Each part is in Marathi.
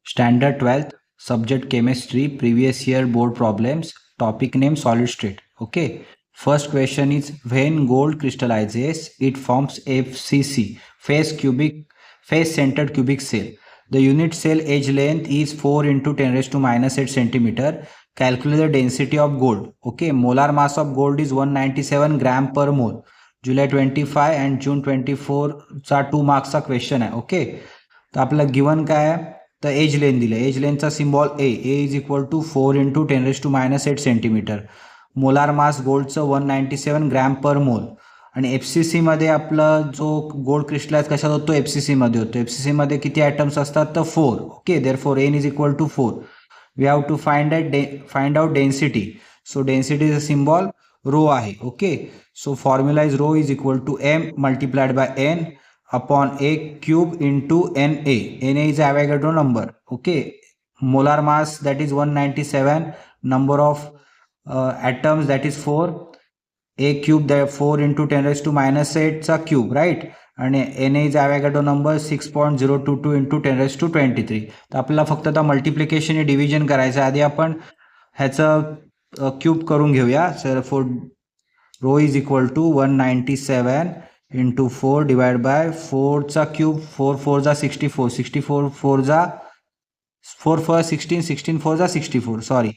Standard 12th, subject chemistry, previous year board problems, topic name solid state. Okay. First question is when gold crystallizes, it forms FCC, face centered cubic cell. The unit cell edge length is 4 into 10 raised to minus 8 centimeter. Calculate the density of gold. Okay, molar mass of gold is 197 gram per mole. July 25 and June 24 चा 2 मार्क्सचा क्वेश्चन आहे. ओके, तर आपला गिवन काय आहे, तर एज लेंथ दिलं. एज लेंथचा symbol A is equal to 4 into 10 raise to minus 8 centimetre. Molar mass गोल्डचं 197 ग्रॅम पर मोल. आणि एफ सी सीमध्ये आपलं जो गोल्ड क्रिस्टलाइज कशात होतो, एफ सी सीमध्ये होतो. एफ सी सीमध्ये किती आयटम्स असतात, तर 4. Okay, there four N is equal to 4. We have to find out density. So डेन्सिटीचा सिम्बॉल रो आहे. Okay, so formula is rho is equal to M multiplied by N upon a cube into Na. Na is Avogadro number. Okay, molar mass that is 197, number of atoms that is 4, a cube that 4 into 10 raised to minus 8 चा cube, right? आणि Na is Avogadro number 6.022 into 10 raised to 23. तर आपल्याला फक्त आता मल्टिप्लिकेशन आणि डिव्हिजन करायचं. आधी आपण ह्याचं क्यूब करून घेऊया. Therefore rho is equal to 197 into 4 divided by 4 चा क्यूब, 4 4 जा 64, 64 4 जा 4 4 16, 16 4 जा 64, sorry,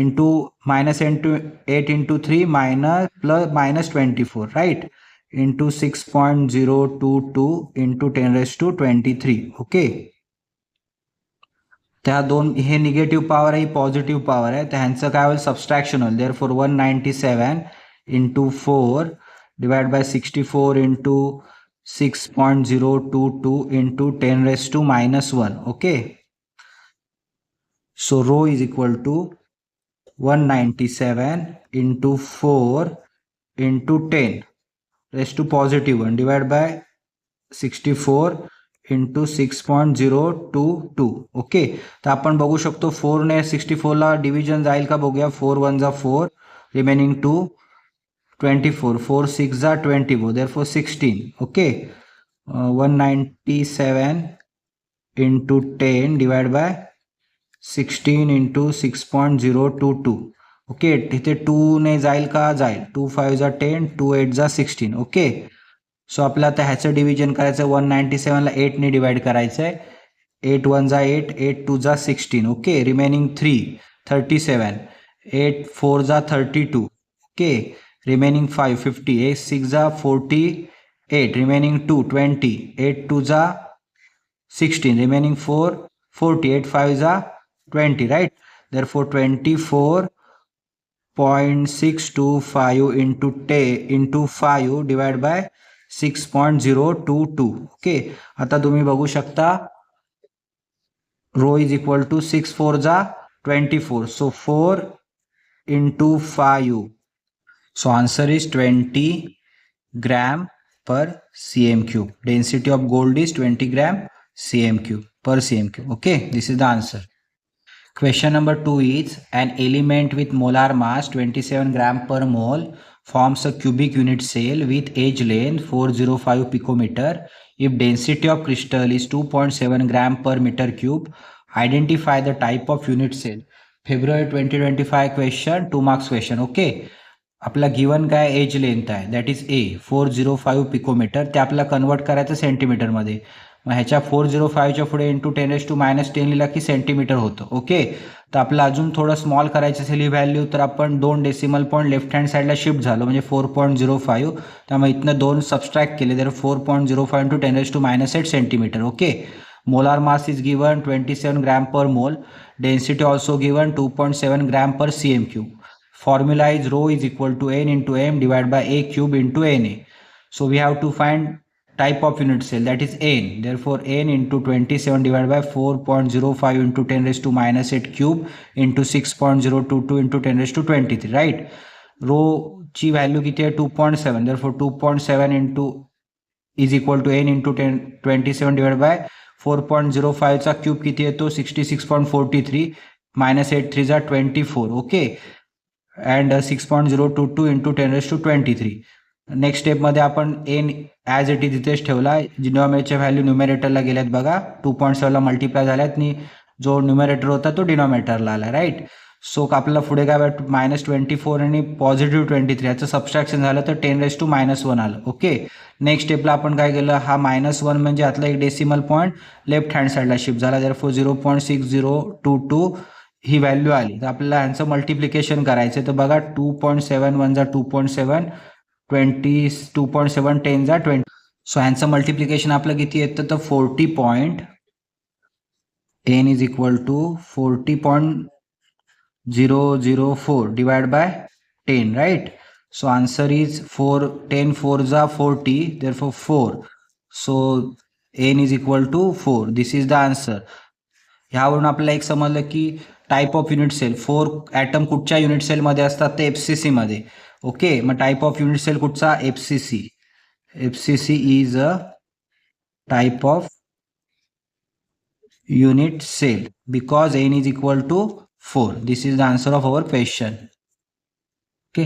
into minus 8 into 3 minus 24, right, into 6.022 into 10 raised to 23. Okay, त्या दोन, हे निगेटिव्ह पॉवर आहे, ही पॉझिटिव्ह पॉवर आहे, तर ह्यांचं काय होईल, सबस्ट्रॅक्शन होईल. Therefore 197 into 4 divided by 64 into 6.022 into 10 raised to minus 1. Okay, so rho is equal to 197 into 4 into 10 raised to positive 1 divided by 64 into 6.022. Okay, तर आपण बघू शकतो 4 ने 64 ला डिव्हिजन जाईल का बघूया. 4 1 जा 4, रिमेनिंग 2, 24, 4 6 जा 24, therefore 16. Okay, 197 into 10 divided by 16 into 6.022. Okay, तिथे 2 ने जाईल का, जाईल. 2 5 जा 10, 2 8 जा 16. ओके, सो आपल्याला आता ह्याचं डिव्हिजन करायचं. 197 ला 8 ने डिवाइड करायचं आहे. 8 1 जा 8, 8 2 जा 16. ओके, रिमेनिंग 3 37, 8 4 जा 32. ओके, remaining 5 50, 8 6 जा 48, remaining 2 20, 8 2 जा 16, remaining 4 40, 8 5 जा 20, right? Therefore 24.625 into 10 into 5 divided by 6.022. Okay, आता तुम्ही बघू शकता रो इज इक्वल टू 6 4 जा 24, so 4 into 5. So answer is 20 gram per cm cube. Density of gold is 20 gram cm cube per cm cube. Okay, this is the answer. Question number 2 is an element with molar mass 27 gram per mole forms a cubic unit cell with edge length 405 picometer. If density of crystal is 2.7 gram per meter cube, identify the type of unit cell. February 2025 question, 2 marks question. Okay, आपला गिवन काय, एज लेंथ आहे, दॅट इज ए 405 पिकोमीटर. ते आपल्याला कन्वर्ट करायचं सेंटीमीटरमध्ये. मग ह्याच्या 405च्या पुढे इंटू 10 raised to minus 10 लिहिला की सेंटीमीटर होतं. ओके, तर आपलं अजून थोडं स्मॉल करायचं असेल ही व्हॅल्यू, तर आपण 2 डेसिमल पॉईंट लेफ्ट हँड साईडला शिफ्ट झालो, म्हणजे 4.05. त्यामुळे इथनं 2 सबस्ट्रॅक्ट केले, तर 4.05 into 10 raised to minus 8 centimetre. Okay, molar mass is given 27 gram per mole. Density also given 2.7 gram per cm cube. Formula is rho is equal to n into m divided by a cube into Na. So we have to find type of unit cell, that is n. Therefore n into 27 divided by 4.05 into 10 raised to minus 8 cube into 6.022 into 10 raised to 23, right? Rho ची व्हॅल्यू किती आहे, 2.7. therefore 2.7 into is equal to n into 27 divided by 4.05 चा क्यूब किती येतो, 66.43, minus 8 3 जा 24. Okay, and 6.022 into 10 raised to 23. Next स्टेपमध्ये आपण एन ॲज इट इज इथेच ठेवला. डिनॉमिनेटरच्या व्हॅल्यू न्युमेरेटरला गेल्यात बघा, 2.7 ला मल्टिप्लाय झाल्यात आणि जो न्यूमरेटर होता तो डिनॉमिनेटरला आला, राईट. सो आपल्याला पुढे काय -24 आणि +23 याचं सबस्ट्रॅक्शन झालं तर 10⁻⁻1 आलं. ओके. नेक्स्ट स्टेपला आपण काय केलं, हा -1 म्हणजे आतला एक डेसिमल पॉईंट लेफ्ट हँड साईडला शिफ्ट झाला, देअरफॉर 0.6022 ही व्हॅल्यू आली. तर आपल्याला ह्यांचं मल्टिप्लिकेशन करायचं. तर बघा 2.7 जा 2.7 2.7 10 जा 20. सो ह्यांचं मल्टिप्लिकेशन आपलं किती येतं तर 40.n is equal to 40.004 divide by 10, right. So answer is 4. 10 4 जा 40, therefore 4. So n is equal to 4. This is the answer. ह्यावरून आपल्याला एक समजलं की type of unit cell, 4 atom कुठच्या युनिट सेलमध्ये असतात ते FCC मध्ये. ओके. मग टाईप ऑफ युनिट सेल कुठचा, FCC. FCC is a type of unit cell because n is equal to 4. This is the answer of our question. Okay.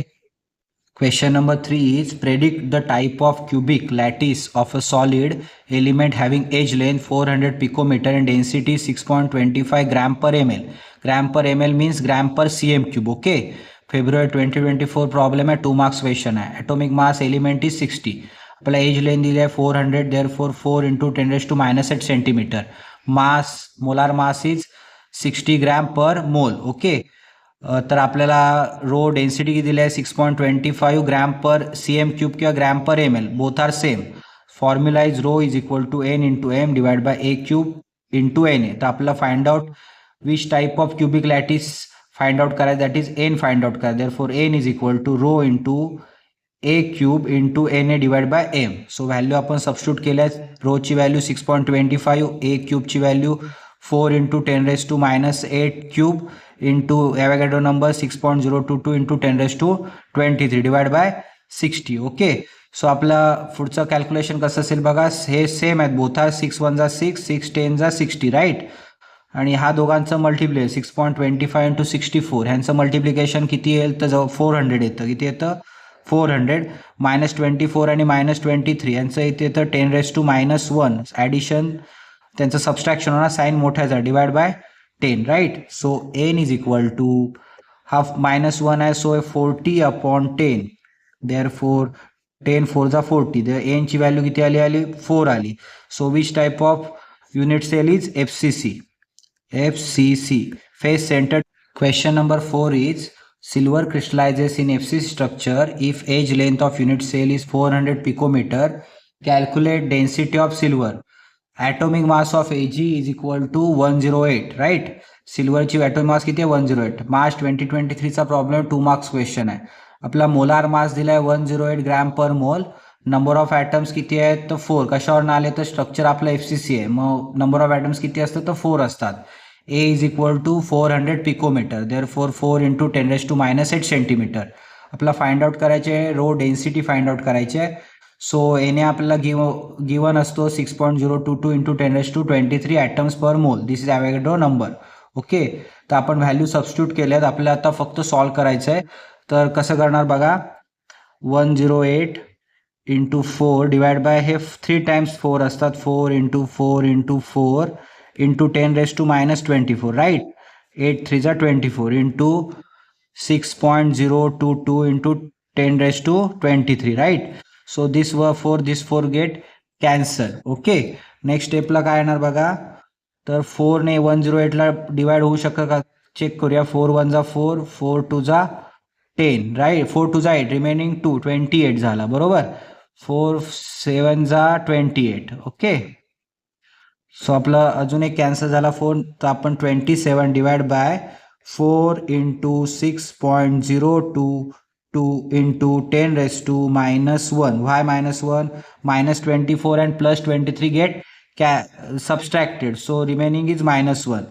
Question number 3 is predict the type of cubic lattice of a solid element having edge length 400 picometer and density 6.25 gram per ml. Gram per ml means gram per cm cube. Okay. February 2024 problem है, 2 marks question है. Atomic mass element is 60. आपला एज लेंथ दिली आहे 400, therefore 4 × 10⁻⁸ centimetre. Mass, molar mass is 60 gram per मोल. ओके. तर आपल्याला रो डेन्सिटी किती दिली आहे 6.25 ग्रॅम पर CM क्यूब किंवा gram per ml, both are same. Formula is rho is equal to n × m divide by a cube × n. तर आपल्याला find out which type of cubic lattice find out करायचं, that is n find out करायचं. Therefore n is equal to rho × a cube × na divide by m. So value आपण सबस्टिट्यूट केल्या. रोची व्हॅल्यू 6.25, a क्यूबची value 4 × 10⁻⁸ cube into Avogadro number 6.022 × 10⁻23 divide by 60. Okay. So आपला पुढचं कॅल्क्युलेशन कसं असेल बघा, हे सेम आहेत, बोथ आर 6 1 जा 6, 6 10 जा 60, राईट. आणि हा दोघांचं मल्टिप्लिकेशन 6.25 × 64, ह्यांचं मल्टिप्लिकेशन किती येईल तर 400 येतं. किती येतं 400. -24 आणि -23 यांचं इथे तर 10⁻⁻1 ॲडिशन, त्यांचं सबस्ट्रॅक्शन होणार साईन मोठ्याचा divide by 10, right. So n is equal to हा -1 आहे, सो 40/10, देअरफॉर 10 4 जा 40, तर n ची व्हॅल्यू किती आली 4 आली. So which type of unit cell is FCC. Face centre. Question number 4 is silver crystallizes in FCC structure if edge length of unit cell is 400 picometer. Calculate density of silver. Atomic mass of Ag is equal to 108, right. सिल्वरची ॲटोमिक मास किती आहे 108. मार्च 2023 चा प्रॉब्लेम 2 मार्क्स क्वेश्चन आहे. आपला मोलार मास दिला आहे 108 ग्रॅम पर मोल. नंबर ऑफ ॲटम्स किती आहेत तर 4. कशावर आले तर स्ट्रक्चर आपलं FCC आहे, मग नंबर ऑफ ॲटम्स किती असतं तर 4 असतात. A is equal to 400 picometre, therefore 4 × 10⁻⁸ centimetre. आपला फाइंड आउट करायचे आहे, रो डेन्सिटी फाइंड आउट करायचे आहे. सो एने आपल्याला गिवन असतो 6.022 × 10⁻23 ॲटम्स पर मोल. दिस इज ॲव्होगॅड्रो नंबर. ओके. तर आपण व्हॅल्यू सबस्टिट्यूट केल्यात, आपल्याला आता फक्त सॉल्व करायचं आहे. तर कसं करणार बघा, 108 × 4 डिवाइड बाय हे 3 टाइम्स 4 असतात, 4 × 4 × 4 into 10⁻24, right. 8 3 जा 24 into 6.022 into 10⁻23, right. So this 4 get cancel. Okay. Next स्टेपला काय येणार बघा, तर 4 ने 108ला डिवाइड होऊ शकतं का चेक करूया. 4 1 जा 4, 4 2 जा 10, राईट. 4 2 जा 8, रिमेनिंग 2, 28 झाला, बरोबर. 4 7 जा 28. ओके. सो आपला अजून एक कॅन्सल झाला 4, तर आपण 27 divide by 4 × 6.022 × 10⁻⁻1. Why -1, -24 and +23 get subtracted, so remaining is -1.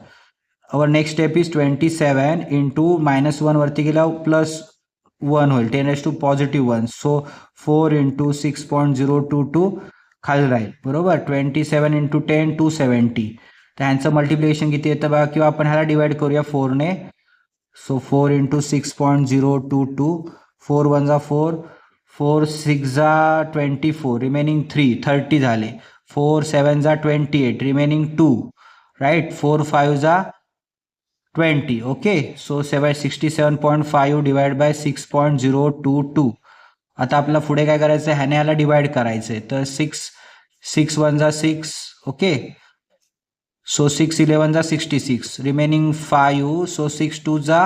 our next step is 27 into -1 वरती गेला +1 होईल, 10⁻1. सो 4 × 6.022 खाली राहील, बरोबर. 27 × 10 270. तर ह्यांचं मल्टिप्लिकेशन किती येतं बघा, किंवा आपण ह्याला डिवाइड करूया 4 ने. सो 4 × 6.022, 4 1 जा 4, 4 6 जा 24, रिमेनिंग 3, 30 झाले. 4 7 जा 28, रिमेनिंग 2, राईट. 4 5 जा 20. Okay, so 67.5 divided by 6.022. आता आपल्याला पुढे काय करायचं आहे, ह्याने ह्याला डिवाइड करायचं आहे. तर 6 1 जा 6. ओके, so 6 11 जा 66, remaining 5, so 6 2 जा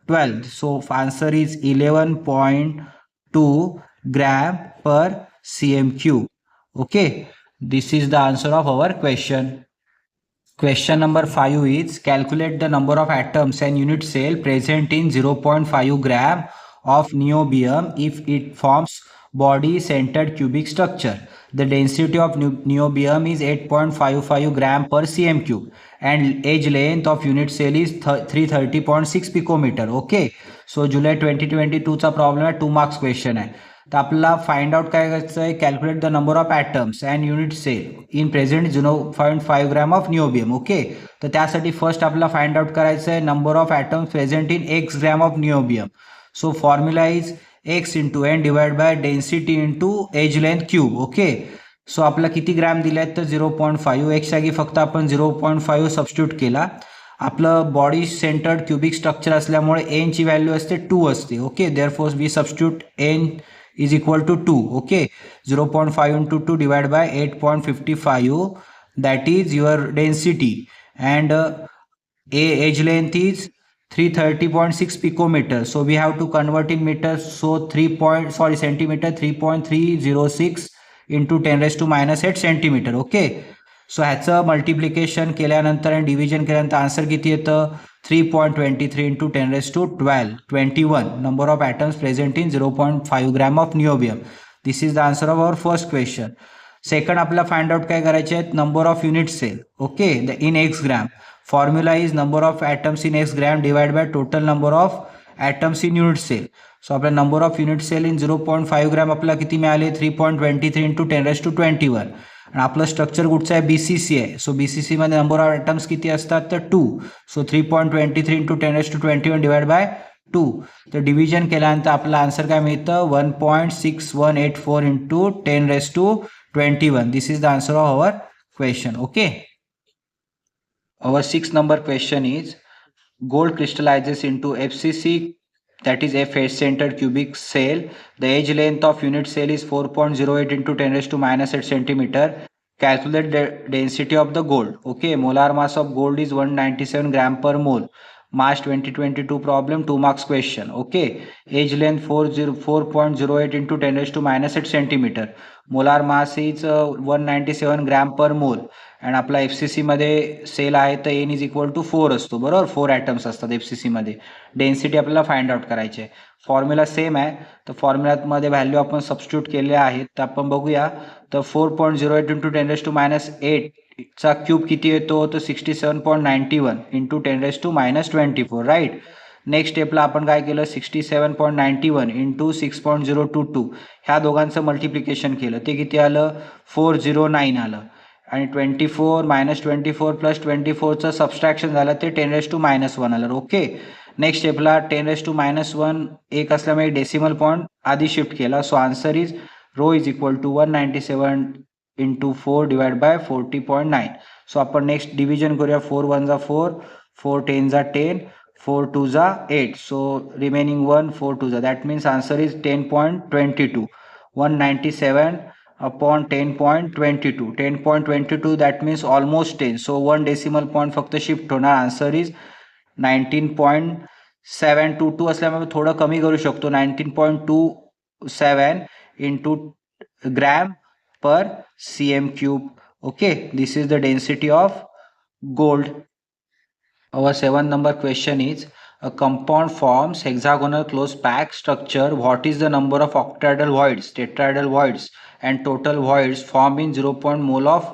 12, so answer is 11.2 gram per cm cube. Okay, this is the answer of our question. Question number 5 is calculate the number of atoms and unit cell present in 0.5 gram of niobium if it forms body centered cubic structure. The density of niobium is 8.55 gram per cm cube and edge length of unit cell is 330.6 picometer. Okay, so July 2022 चा प्रॉब्लेम आहे, 2 मार्क्स क्वेश्चन आहे. तर आपल्याला फाइंड आउट काय करायचं आहे, calculate the number of atoms and unit cell in present 0.5 gram of niobium. Okay, तर त्यासाठी फर्स्ट आपल्याला फाइंड आउट करायचं आहे number of atoms present in X gram of niobium. So formula is X into N divide by density into edge length cube. Okay, so आपल्याला किती ग्रॅम दिले आहेत तर 0.5. एक्स जागी फक्त आपण 0.5 सबस्टिट्यूट केला. आपलं बॉडी सेंटर्ड क्युबिक स्ट्रक्चर असल्यामुळे एनची व्हॅल्यू असते 2 असते. Okay, therefore we substitute n is equal to 2. Okay, 0.5 into 2 divided by 8.55, that is your density, and edge length is 330.6 picometer. So we have to convert in meters, so centimeter, 3.306 into 10 raised to minus 8 centimeter. Okay, so ह्याचं मल्टिप्लिकेशन केल्यानंतर आणि डिव्हिजन केल्यानंतर आन्सर किती येतं, 3.23 into 10 raised to 21 number of atoms present in 0.5 gram of niobium. This is the answer of our first question. Second आपल्याला फाइंड आउट काय करायचे आहेत, number of unit cell. Okay, the in X gram. Formula is number of atoms in X gram divide by total number of atoms in unit sale. So आपल्या number of unit cell in 0.5 gram आपल्याला किती मिळाले, 3.23 इंटू 10 raised to 21. आणि आपलं स्ट्रक्चर कुठचं आहे, BCC आहे. सो BCC मध्ये नंबर ऑफ ॲटम्स किती असतात तर 2. So 3.23 into 10 raised to 21 divide by 2. तर डिव्हिजन केल्यानंतर आपलं आन्सर काय मिळतं, 1.6184 into 10 raised to 21. This is the answer of our question. Okay, our 6 number question is gold crystallizes into FCC, that is a face centered cubic cell. The edge length of unit cell is 4.08 into 10 raised to minus 8 centimeter. Calculate the density of the gold. Okay, molar mass of gold is 197 gram per mole. March 2022 problem, 2 marks question. Okay, edge length 4.08 into 10 raised to minus 8 centimeter. Molar mass is 197 gram per mole. आणि आपला FCC मध्ये सेल आहे तर एन इज इक्वल टू 4 असतो. बरोबर, 4 ॲटम्स असतात FCC मध्ये. डेन्सिटी आपल्याला फाइंड आउट करायची आहे. फॉर्म्युला सेम आहे, तर फॉर्म्युलामध्ये व्हॅल्यू आपण सबस्टिट्यूट केले आहेत. तर आपण बघूया, तर 4.08 इंटू 10 raised to minus 8 चा क्यूब किती येतो, तर 67.91 into 10 raised to minus 24. Right. Next स्टेपला आपण काय केलं, 67.91 इंटू 6.022 ह्या दोघांचं मल्टिप्लिकेशन केलं. ते किती आलं, 409 आलं. आणि 24 मायनस 24 प्लस 24चं सबस्ट्रॅक्शन झालं, ते 10 raised to minus 1 आलं. ओके, नेक्स्ट स्टेपला 10 raised to minus 1 एक असल्यामुळे डेसिमल पॉईंट आधी शिफ्ट केला. So answer is rho is equal to 197 into 4 divide by 40.9. So आपण नेक्स्ट डिव्हिजन करूया. 4 1 जा 4, 4 10 जा 10, 4 2 जा 8. सो रिमेनिंग 1, 4 2 जा, that means answer is 10.22. 197 upon 10.22. 10.22 that means almost 10. So 1 decimal point फक्त शिफ्ट होणार. आन्सर इज 19.722 असल्यामुळे थोडं कमी करू शकतो. 19.27 into gram per CM cube. Okay, this is the density of gold. Our 7th number question is a compound forms hexagonal close packed structure. What is the number of octahedral voids, tetrahedral voids and total voids formed in 0. mole of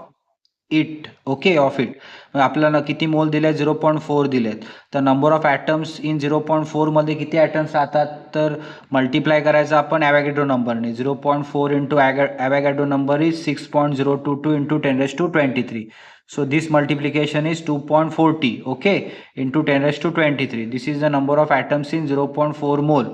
it? Okay, of it. आपल्याला किती मोल दिले, 0.4 दिलेत. तर नंबर ऑफ ॲटम्स इन 0.4 मध्ये किती ॲटम्स राहतात, तर मल्टिप्लाय करायचं आपण ॲव्हॅगॅड्रो नंबरने. 0.4 into Avogadro number is 6.022 into 10 raised to 23. So this multiplication is 2.40, okay, into 10 raised to 23. This is the number of atoms in 0.4 mole.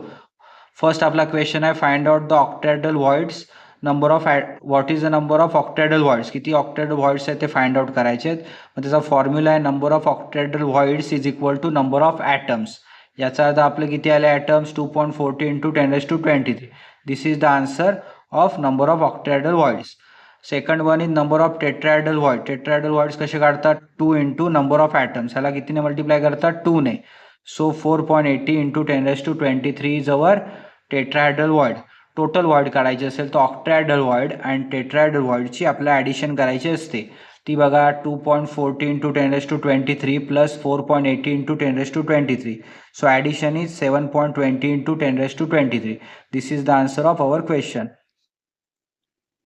First आपला क्वेश्चन आहे, find out the octahedral voids. Number of what is the number of octahedral voids, किती ऑक्टॅडल व्हॉइड्स आहेत ते फाइंड आउट करायचे आहेत. मग त्याचा फॉर्म्युला आहे number of octahedral voids is equal to number of atoms. याचा अर्थ आपले किती आले atoms 2.40 into 10⁻23. This is the answer of number of octahedral voids. Second one is number of tetrahedral void. Tetrahedral voids कसे काढतात, 2 इंटू नंबर ऑफ ॲटम्स, ह्याला कितीने मल्टिप्लाय करतात 2 ने. So 4.80 into 10⁻23 is our tetrahedral void. Total void काढायची असेल तर ऑक्टॅडल व्हॉइड अँड टेट्रायडल व्हॉइडची आपल्याला ॲडिशन करायची असते. ती बघा 2.40 into 10⁻23 plus 4.80 into 10⁻23. So addition is 7.20 into 10⁻23. This is the answer of our question.